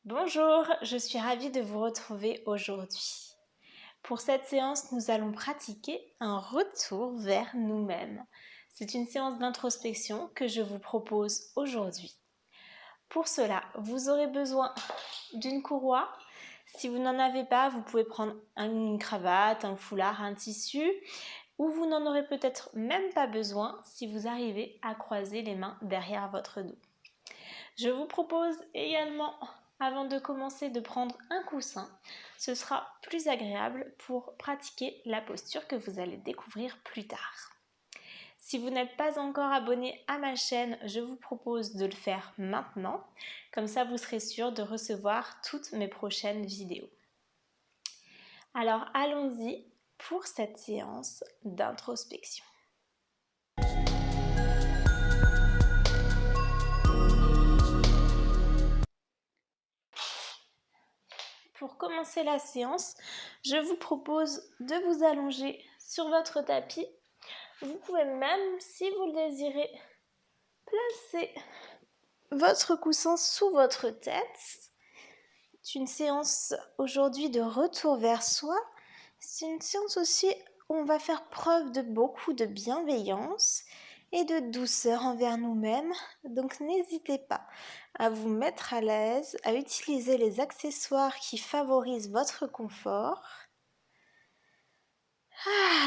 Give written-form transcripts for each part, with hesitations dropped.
Bonjour, je suis ravie de vous retrouver aujourd'hui. Pour cette séance, nous allons pratiquer un retour vers nous-mêmes. C'est une séance d'introspection que je vous propose aujourd'hui. Pour cela, vous aurez besoin d'une courroie. Si vous n'en avez pas, vous pouvez prendre une cravate, un foulard, un tissu, ou vous n'en aurez peut-être même pas besoin si vous arrivez à croiser les mains derrière votre dos. Je vous propose également, avant de commencer, de prendre un coussin. Ce sera plus agréable pour pratiquer la posture que vous allez découvrir plus tard. Si vous n'êtes pas encore abonné à ma chaîne, je vous propose de le faire maintenant. Comme ça, vous serez sûr de recevoir toutes mes prochaines vidéos. Alors, allons-y pour cette séance d'introspection. Pour commencer la séance, je vous propose de vous allonger sur votre tapis. Vous pouvez même, si vous le désirez, placer votre coussin sous votre tête. C'est une séance aujourd'hui de retour vers soi. C'est une séance aussi où on va faire preuve de beaucoup de bienveillance et de douceur envers nous-mêmes. Donc n'hésitez pas à vous mettre à l'aise, à utiliser les accessoires qui favorisent votre confort.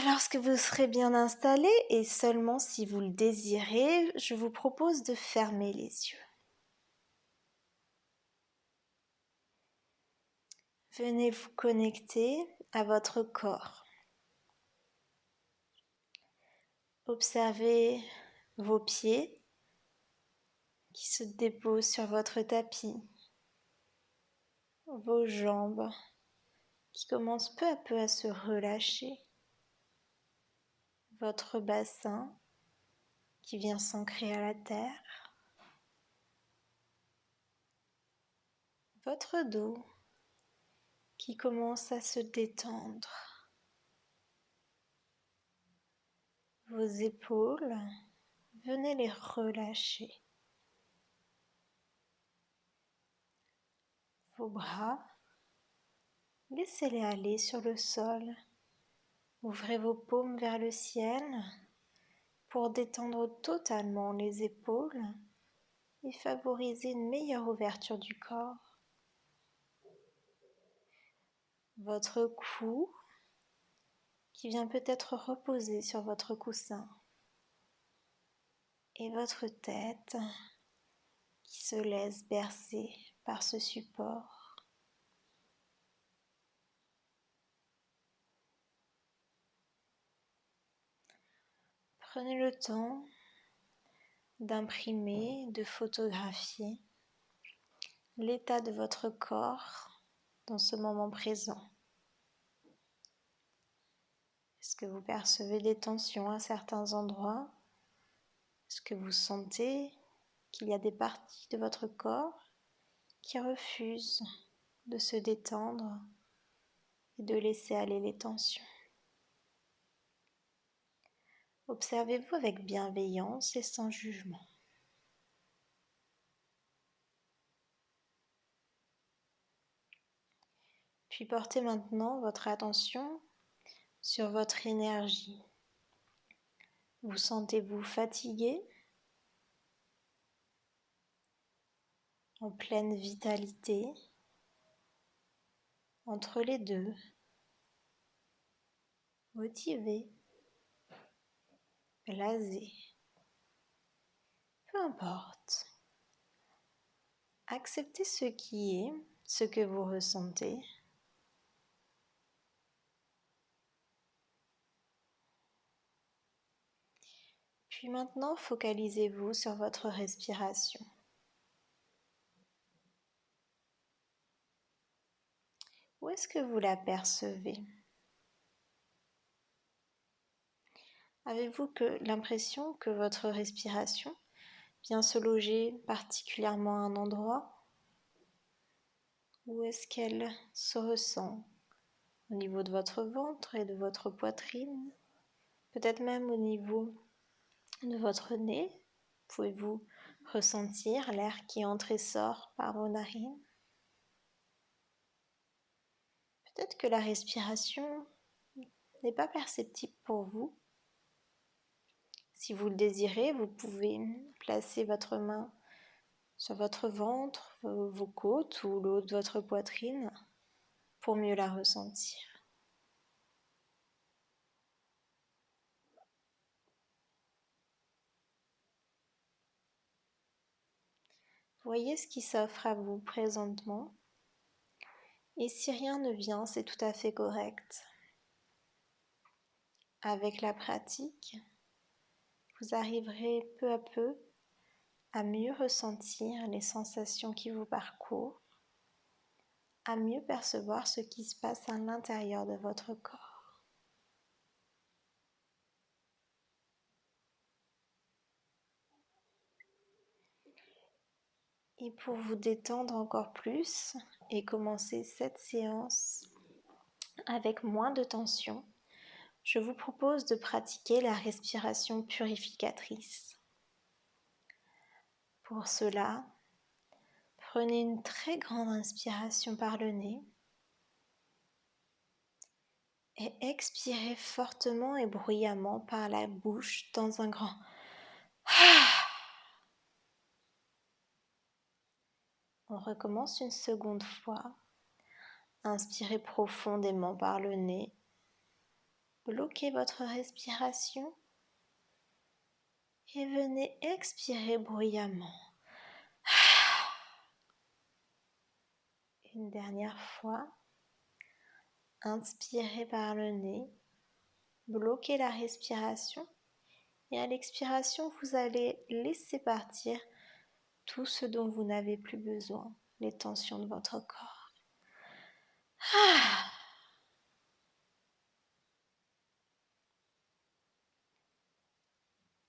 Lorsque vous serez bien installé et seulement si vous le désirez, je vous propose de fermer les yeux. Venez vous connecter à votre corps. Observez vos pieds qui se déposent sur votre tapis, vos jambes qui commencent peu à peu à se relâcher, votre bassin qui vient s'ancrer à la terre, votre dos qui commence à se détendre, vos épaules, venez les relâcher, vos bras, laissez-les aller sur le sol. Ouvrez vos paumes vers le ciel pour détendre totalement les épaules et favoriser une meilleure ouverture du corps. Votre cou qui vient peut-être reposer sur votre coussin et votre tête qui se laisse bercer par ce support. Prenez le temps d'imprimer, de photographier l'état de votre corps dans ce moment présent. Est-ce que vous percevez des tensions à certains endroits? Est-ce que vous sentez qu'il y a des parties de votre corps qui refusent de se détendre et de laisser aller les tensions? Observez-vous avec bienveillance et sans jugement. Puis portez maintenant votre attention sur votre énergie. Vous sentez-vous fatigué, en pleine vitalité, entre les deux, motivé, blasé, peu importe. Acceptez ce qui est, ce que vous ressentez. Puis maintenant, focalisez-vous sur votre respiration. Où est-ce que vous la percevez? Avez-vous l'impression que votre respiration vient se loger particulièrement à un endroit? Où est-ce qu'elle se ressent? Au niveau de votre ventre et de votre poitrine? Peut-être même au niveau de votre nez? Pouvez-vous ressentir l'air qui entre et sort par vos narines? Peut-être que la respiration n'est pas perceptible pour vous. Si vous le désirez, vous pouvez placer votre main sur votre ventre, vos côtes ou le haut de votre poitrine pour mieux la ressentir. Voyez ce qui s'offre à vous présentement. Et si rien ne vient, c'est tout à fait correct. Avec la pratique, vous arriverez peu à peu à mieux ressentir les sensations qui vous parcourent, à mieux percevoir ce qui se passe à l'intérieur de votre corps. Et pour vous détendre encore plus et commencer cette séance avec moins de tension, je vous propose de pratiquer la respiration purificatrice. Pour cela, prenez une très grande inspiration par le nez et expirez fortement et bruyamment par la bouche dans un grand On recommence une seconde fois. Inspirez profondément par le nez. Bloquez votre respiration et venez expirer bruyamment. Une dernière fois. Inspirez par le nez. Bloquez la respiration et à l'expiration, vous allez laisser partir tout ce dont vous n'avez plus besoin, les tensions de votre corps.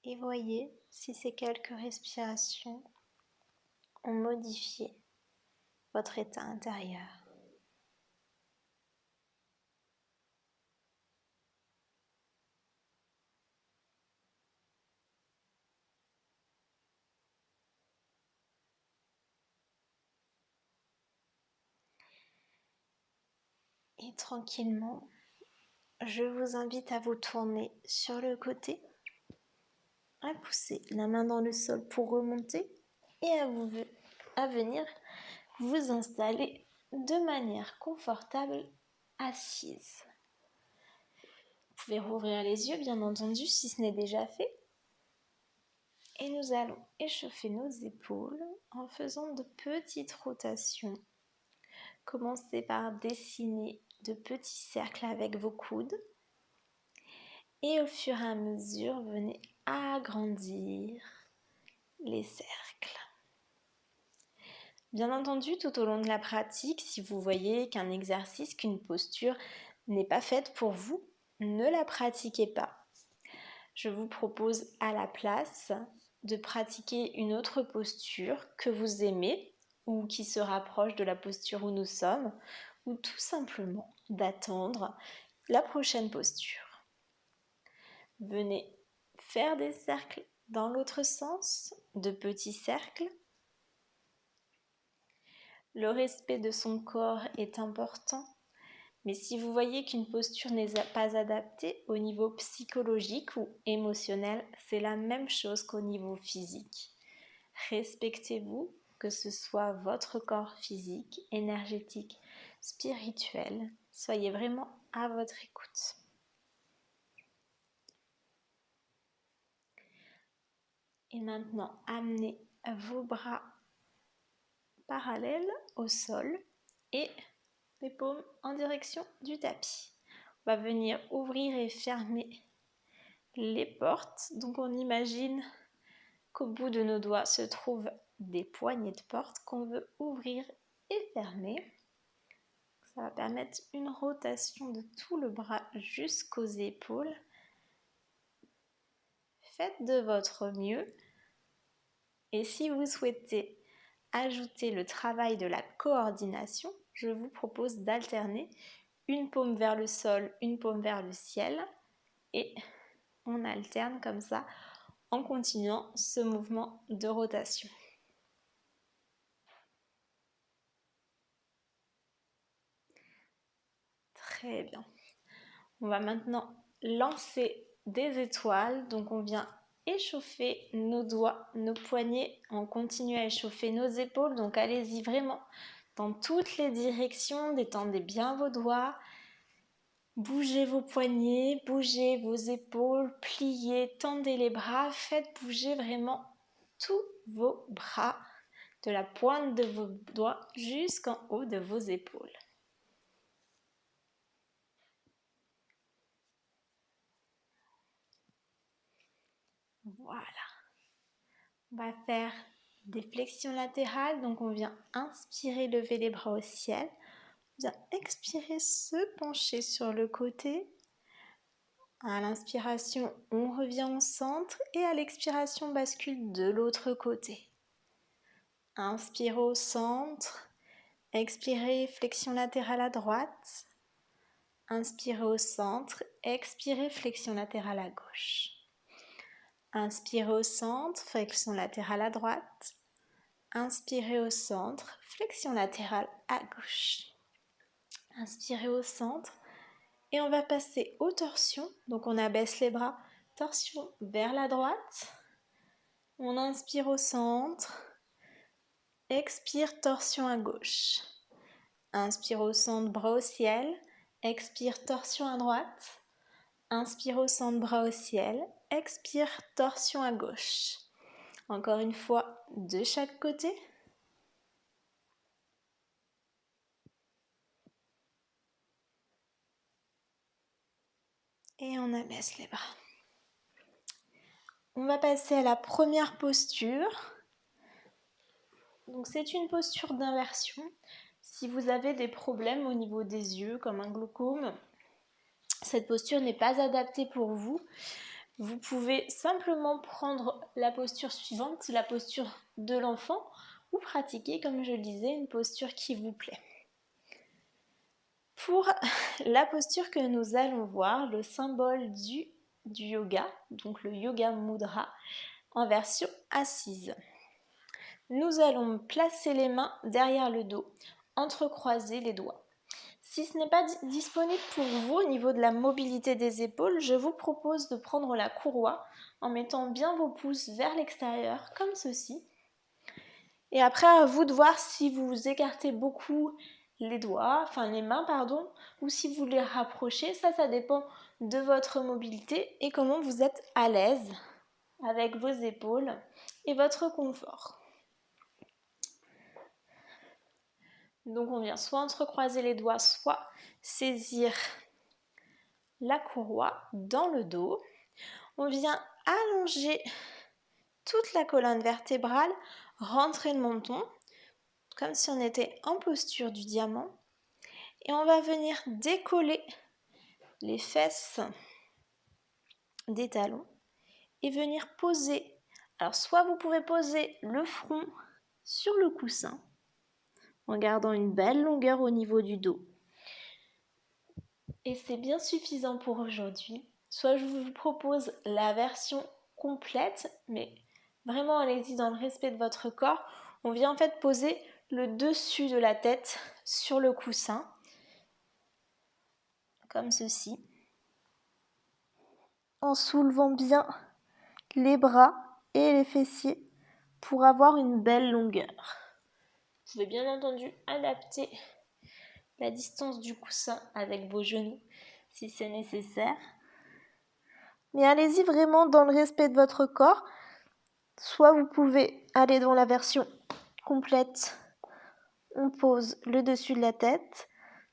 Et voyez si ces quelques respirations ont modifié votre état intérieur. Et tranquillement, je vous invite à vous tourner sur le côté, à pousser la main dans le sol pour remonter et à venir vous installer de manière confortable assise. Vous pouvez rouvrir les yeux, bien entendu, si ce n'est déjà fait. Et nous allons échauffer nos épaules en faisant de petites rotations. Commencez par dessiner de petits cercles avec vos coudes. Et au fur et à mesure, venez agrandir les cercles. Bien entendu, tout au long de la pratique, si vous voyez qu'un exercice, qu'une posture n'est pas faite pour vous, ne la pratiquez pas. Je vous propose à la place de pratiquer une autre posture que vous aimez ou qui se rapproche de la posture où nous sommes, ou tout simplement d'attendre la prochaine posture. Venez faire des cercles dans l'autre sens, de petits cercles. Le respect de son corps est important, mais si vous voyez qu'une posture n'est pas adaptée au niveau psychologique ou émotionnel, c'est la même chose qu'au niveau physique. Respectez-vous, que ce soit votre corps physique, énergétique, spirituel. Soyez vraiment à votre écoute. Et maintenant, amenez vos bras parallèles au sol et les paumes en direction du tapis. On va venir ouvrir et fermer les portes. Donc on imagine qu'au bout de nos doigts se trouvent des poignées de porte qu'on veut ouvrir et fermer. Ça va permettre une rotation de tout le bras jusqu'aux épaules. Faites de votre mieux. Et si vous souhaitez ajouter le travail de la coordination, je vous propose d'alterner une paume vers le sol, une paume vers le ciel et on alterne comme ça en continuant ce mouvement de rotation. Très bien. On va maintenant lancer des étoiles. Donc on vient échauffer nos doigts, nos poignets. On continue à échauffer nos épaules. Donc allez-y vraiment dans toutes les directions. Détendez bien vos doigts. Bougez vos poignets, bougez vos épaules, pliez, tendez les bras. Faites bouger vraiment tous vos bras, de la pointe de vos doigts jusqu'en haut de vos épaules. Voilà. On va faire des flexions latérales. Donc on vient inspirer, lever les bras au ciel. On vient expirer, se pencher sur le côté. À l'inspiration, on revient au centre et à l'expiration, on bascule de l'autre côté. Inspirez au centre. Expirez, flexion latérale à droite. Inspirez au centre. Expirez, flexion latérale à gauche. Inspirez au centre, flexion latérale à droite. Inspirez au centre, flexion latérale à gauche. Inspirez au centre et on va passer aux torsions. Donc on abaisse les bras, torsion vers la droite. On inspire au centre, expire, torsion à gauche. Inspire au centre, bras au ciel. Expire, torsion à droite. Inspire au centre, bras au ciel. Expire, torsion à gauche. Encore une fois, de chaque côté. Et on abaisse les bras. On va passer à la première posture. Donc c'est une posture d'inversion. Si vous avez des problèmes au niveau des yeux, comme un glaucome, cette posture n'est pas adaptée pour vous. Vous pouvez simplement prendre la posture suivante, la posture de l'enfant, ou pratiquer, comme je le disais, une posture qui vous plaît. Pour la posture que nous allons voir, le symbole du yoga, donc le Yoga Mudra, en version assise. Nous allons placer les mains derrière le dos, entrecroiser les doigts. Si ce n'est pas disponible pour vous au niveau de la mobilité des épaules, je vous propose de prendre la courroie en mettant bien vos pouces vers l'extérieur, comme ceci. Et après, à vous de voir si vous écartez beaucoup les mains, ou si vous les rapprochez. Ça dépend de votre mobilité et comment vous êtes à l'aise avec vos épaules et votre confort. Donc on vient soit entrecroiser les doigts, soit saisir la courroie dans le dos. On vient allonger toute la colonne vertébrale, rentrer le menton, comme si on était en posture du diamant. Et on va venir décoller les fesses des talons et venir poser. Alors soit vous pouvez poser le front sur le coussin en gardant une belle longueur au niveau du dos. Et c'est bien suffisant pour aujourd'hui. Soit je vous propose la version complète, mais vraiment allez-y dans le respect de votre corps. On vient en fait poser le dessus de la tête sur le coussin, comme ceci, en soulevant bien les bras et les fessiers pour avoir une belle longueur. Vous pouvez bien entendu adapter la distance du coussin avec vos genoux si c'est nécessaire. Mais allez-y vraiment dans le respect de votre corps. Soit vous pouvez aller dans la version complète, on pose le dessus de la tête.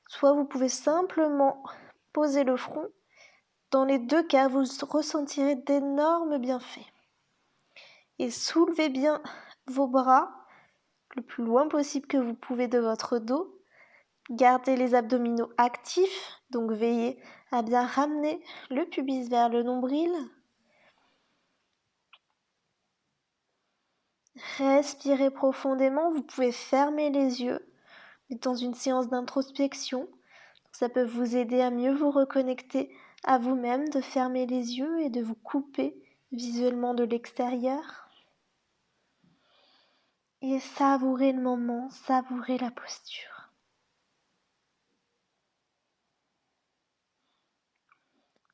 Soit vous pouvez simplement poser le front. Dans les deux cas, vous ressentirez d'énormes bienfaits. Et soulevez bien vos bras le plus loin possible que vous pouvez de votre dos. Gardez les abdominaux actifs, donc veillez à bien ramener le pubis vers le nombril. Respirez profondément, vous pouvez fermer les yeux. Vous êtes dans une séance d'introspection. Ça peut vous aider à mieux vous reconnecter à vous-même, de fermer les yeux et de vous couper visuellement de l'extérieur. Et savourez le moment, savourez la posture.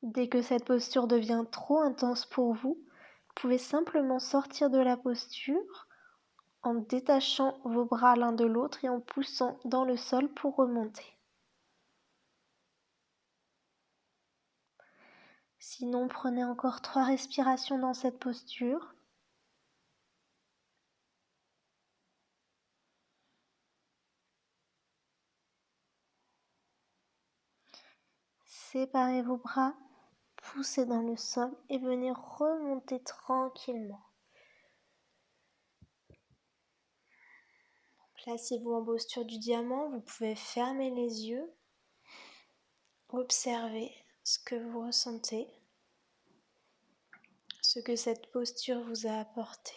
Dès que cette posture devient trop intense pour vous, vous pouvez simplement sortir de la posture en détachant vos bras l'un de l'autre et en poussant dans le sol pour remonter. Sinon, prenez encore 3 respirations dans cette posture. Séparez vos bras, poussez dans le sol et venez remonter tranquillement. Placez-vous en posture du diamant, vous pouvez fermer les yeux, observer ce que vous ressentez, ce que cette posture vous a apporté.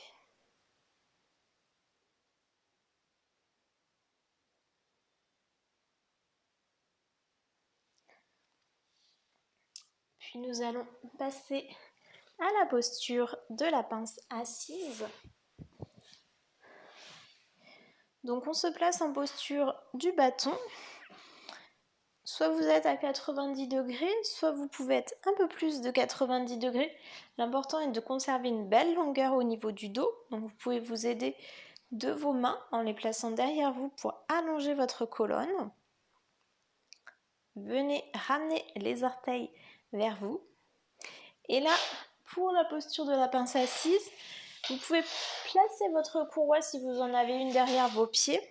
Puis nous allons passer à la posture de la pince assise. Donc on se place en posture du bâton. Soit vous êtes à 90 degrés, soit vous pouvez être un peu plus de 90 degrés. L'important est de conserver une belle longueur au niveau du dos. Donc vous pouvez vous aider de vos mains en les plaçant derrière vous pour allonger votre colonne. Venez ramener les orteils vers vous. Et là, pour la posture de la pince assise, vous pouvez placer votre courroie si vous en avez une derrière vos pieds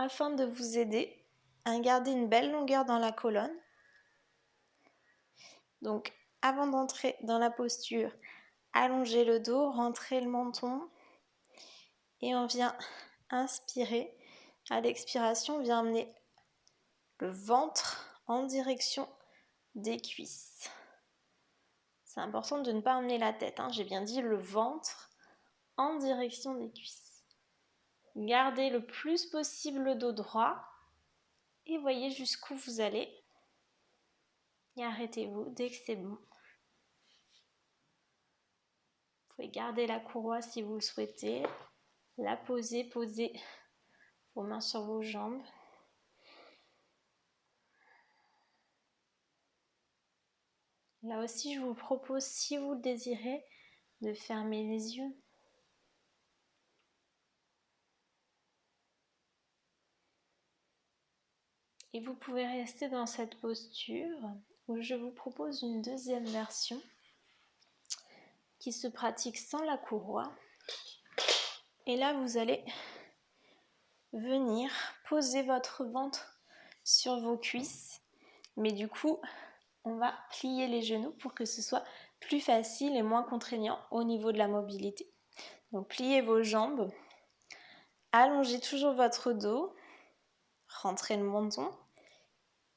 afin de vous aider à garder une belle longueur dans la colonne. Donc, avant d'entrer dans la posture, allongez le dos, rentrez le menton et on vient inspirer. À l'expiration, on vient amener le ventre en direction des cuisses. C'est important de ne pas emmener la tête, j'ai bien dit le ventre en direction des cuisses. Gardez le plus possible le dos droit et voyez jusqu'où vous allez. Et arrêtez-vous dès que c'est bon. Vous pouvez garder la courroie si vous le souhaitez, la poser, posez vos mains sur vos jambes. Là aussi, je vous propose, si vous le désirez, de fermer les yeux. Et vous pouvez rester dans cette posture où je vous propose une deuxième version qui se pratique sans la courroie. Et là, vous allez venir poser votre ventre sur vos cuisses. Mais du coup, on va plier les genoux pour que ce soit plus facile et moins contraignant au niveau de la mobilité. Donc, pliez vos jambes, allongez toujours votre dos, rentrez le menton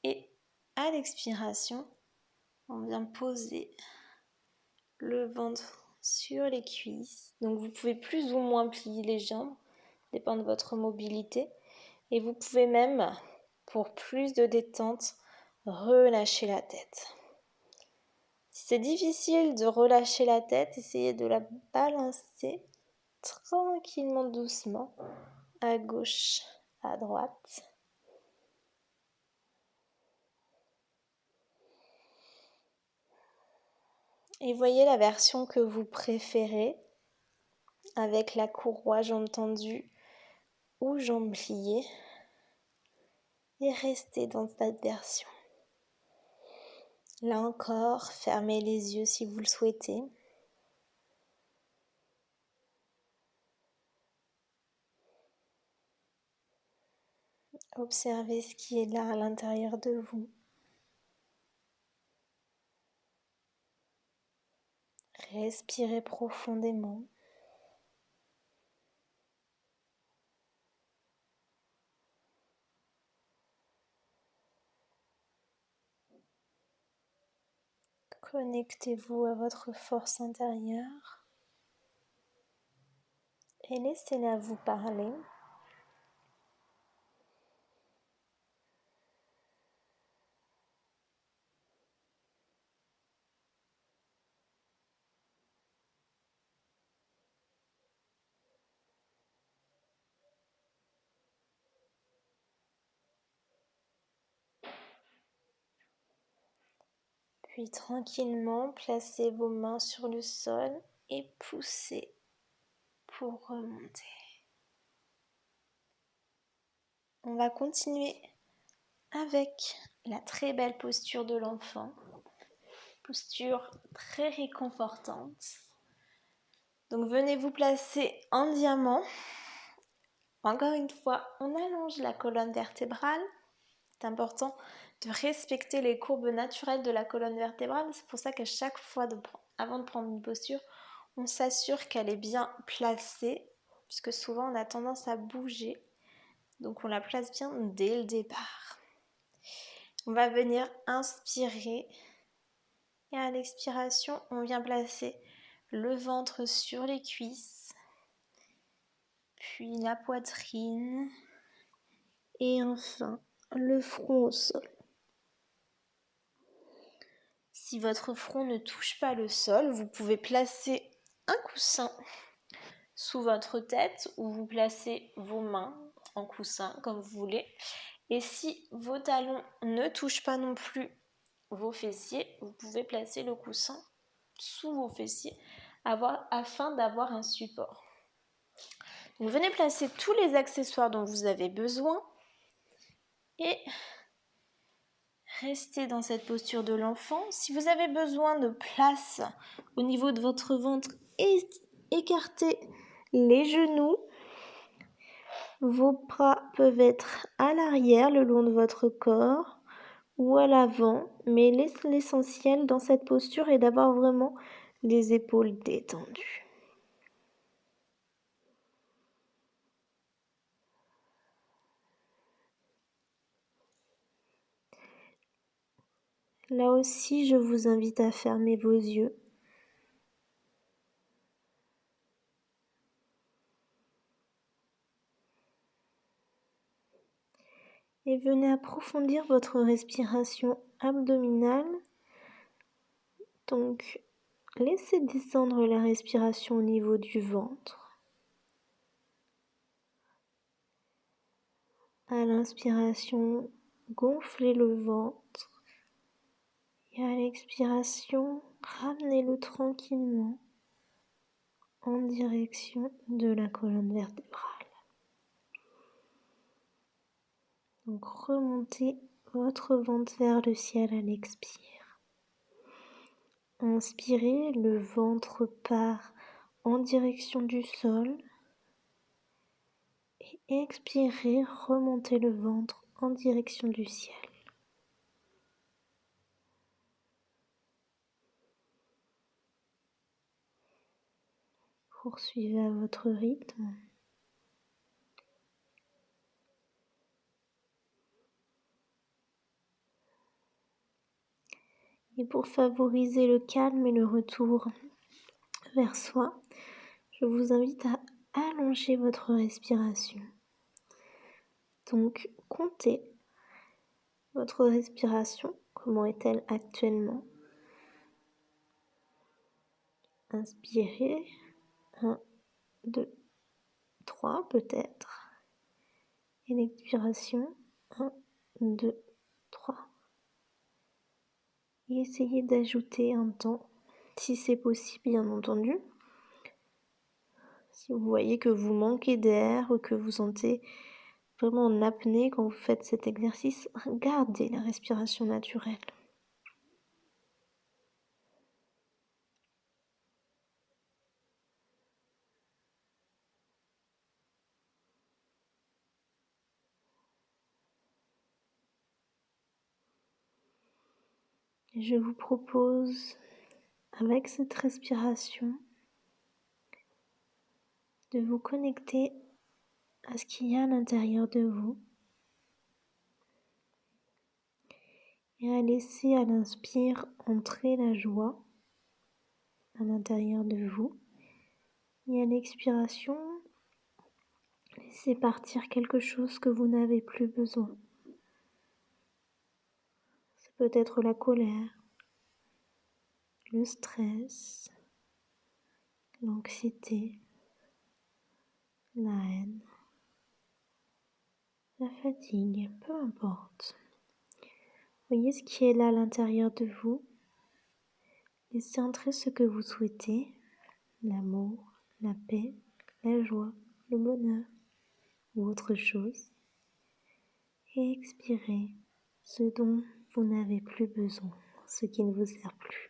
et à l'expiration, on vient poser le ventre sur les cuisses. Donc, vous pouvez plus ou moins plier les jambes, dépend de votre mobilité. Et vous pouvez même, pour plus de détente, relâcher la tête. Si c'est difficile de relâcher la tête, essayez de la balancer tranquillement, doucement, à gauche, à droite. Et voyez la version que vous préférez, avec la courroie, jambes tendues ou jambes pliées. Et restez dans cette version. Là encore, fermez les yeux si vous le souhaitez. Observez ce qui est là à l'intérieur de vous. Respirez profondément. Connectez-vous à votre force intérieure et laissez-la vous parler. Puis tranquillement, placez vos mains sur le sol et poussez pour remonter. On va continuer avec la très belle posture de l'enfant. Posture très réconfortante. Donc venez vous placer en diamant. Encore une fois, on allonge la colonne vertébrale. C'est important de respecter les courbes naturelles de la colonne vertébrale. C'est pour ça qu'à chaque fois, avant de prendre une posture, on s'assure qu'elle est bien placée, puisque souvent on a tendance à bouger. Donc on la place bien dès le départ. On va venir inspirer. Et à l'expiration, on vient placer le ventre sur les cuisses, puis la poitrine, et enfin le front au sol. Si votre front ne touche pas le sol, vous pouvez placer un coussin sous votre tête ou vous placez vos mains en coussin comme vous voulez. Et si vos talons ne touchent pas non plus vos fessiers, vous pouvez placer le coussin sous vos fessiers afin d'avoir un support. Donc, venez placer tous les accessoires dont vous avez besoin et restez dans cette posture de l'enfant. Si vous avez besoin de place au niveau de votre ventre, écartez les genoux. Vos bras peuvent être à l'arrière le long de votre corps ou à l'avant, mais l'essentiel dans cette posture est d'avoir vraiment les épaules détendues. Là aussi, je vous invite à fermer vos yeux. Et venez approfondir votre respiration abdominale. Donc, laissez descendre la respiration au niveau du ventre. À l'inspiration, gonflez le ventre. Et à l'expiration, ramenez-le tranquillement en direction de la colonne vertébrale. Donc remontez votre ventre vers le ciel à l'expire. Inspirez, le ventre part en direction du sol. Et expirez, remontez le ventre en direction du ciel. Poursuivez à votre rythme. Et pour favoriser le calme et le retour vers soi, je vous invite à allonger votre respiration. Donc, comptez votre respiration. Comment est-elle actuellement? Inspirez. 1, 2, 3 peut-être. Et l'expiration. 1, 2, 3. Et essayez d'ajouter un temps, si c'est possible bien entendu. Si vous voyez que vous manquez d'air ou que vous sentez vraiment en apnée quand vous faites cet exercice, gardez la respiration naturelle. Je vous propose, avec cette respiration, de vous connecter à ce qu'il y a à l'intérieur de vous et à laisser à l'inspire entrer la joie à l'intérieur de vous et à l'expiration, laissez partir quelque chose que vous n'avez plus besoin. Ça peut être la colère, le stress, l'anxiété, la haine, la fatigue, peu importe. Voyez ce qui est là à l'intérieur de vous Laissez entrer ce que vous souhaitez, l'amour, la paix, la joie, le bonheur ou autre chose. Et expirez ce dont vous n'avez plus besoin, ce qui ne vous sert plus.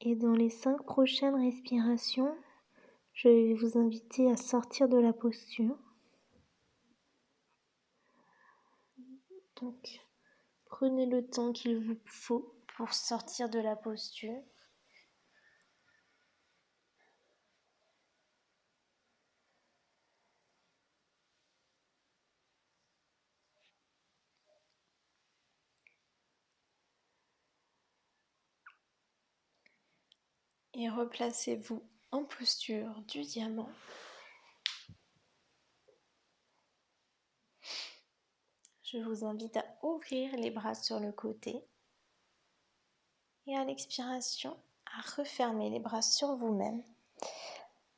Et dans les 5 prochaines respirations, je vais vous inviter à sortir de la posture. Donc, prenez le temps qu'il vous faut pour sortir de la posture. Et replacez-vous en posture du diamant. Je vous invite à ouvrir les bras sur le côté et à l'expiration, à refermer les bras sur vous-même,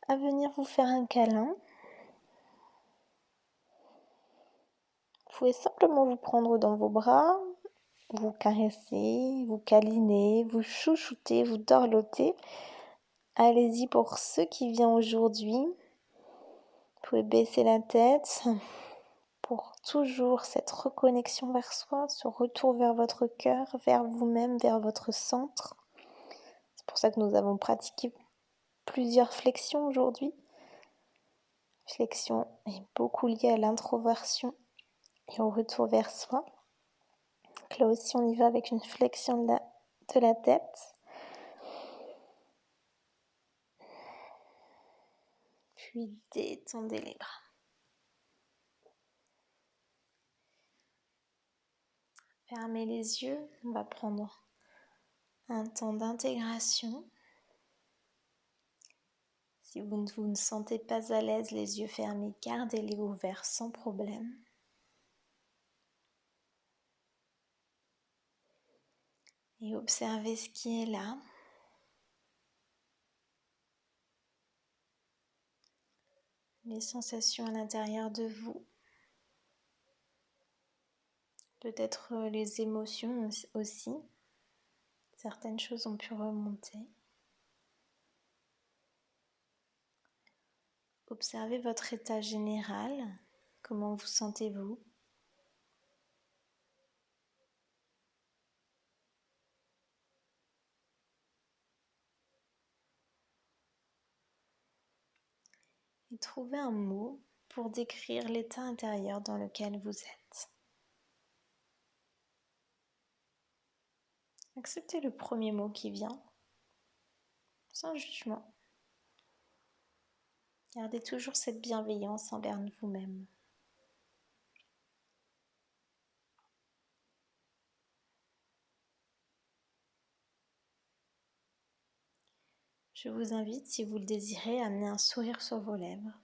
à venir vous faire un câlin. Vous pouvez simplement vous prendre dans vos bras, vous caresser, vous câliner, vous chouchouter, vous dorloter. Allez-y pour ce qui vient aujourd'hui. Vous pouvez baisser la tête pour toujours cette reconnexion vers soi, ce retour vers votre cœur, vers vous-même, vers votre centre. C'est pour ça que nous avons pratiqué plusieurs flexions aujourd'hui. Flexion est beaucoup liée à l'introversion et au retour vers soi. Donc là aussi, on y va avec une flexion de la tête. Puis détendez les bras. Fermez les yeux. On va prendre un temps d'intégration. Si vous ne vous sentez pas à l'aise, les yeux fermés, gardez-les ouverts sans problème. Et observez ce qui est là. Les sensations à l'intérieur de vous. Peut-être les émotions aussi. Certaines choses ont pu remonter. Observez votre état général. Comment vous sentez-vous ? Et trouvez un mot pour décrire l'état intérieur dans lequel vous êtes. Acceptez le premier mot qui vient, sans jugement. Gardez toujours cette bienveillance envers vous-même. Je vous invite, si vous le désirez, à amener un sourire sur vos lèvres.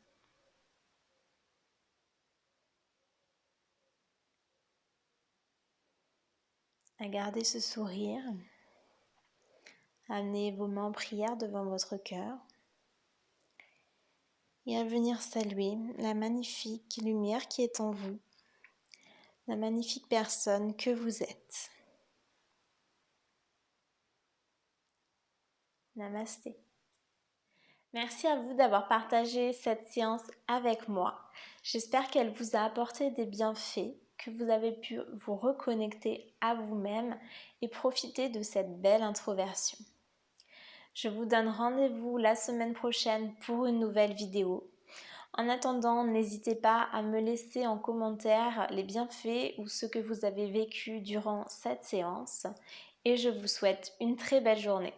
À garder ce sourire. Amenez vos mains en prière devant votre cœur. Et à venir saluer la magnifique lumière qui est en vous. La magnifique personne que vous êtes. Namasté. Merci à vous d'avoir partagé cette séance avec moi. J'espère qu'elle vous a apporté des bienfaits, que vous avez pu vous reconnecter à vous-même et profiter de cette belle introversion. Je vous donne rendez-vous la semaine prochaine pour une nouvelle vidéo. En attendant, n'hésitez pas à me laisser en commentaire les bienfaits ou ce que vous avez vécu durant cette séance et je vous souhaite une très belle journée.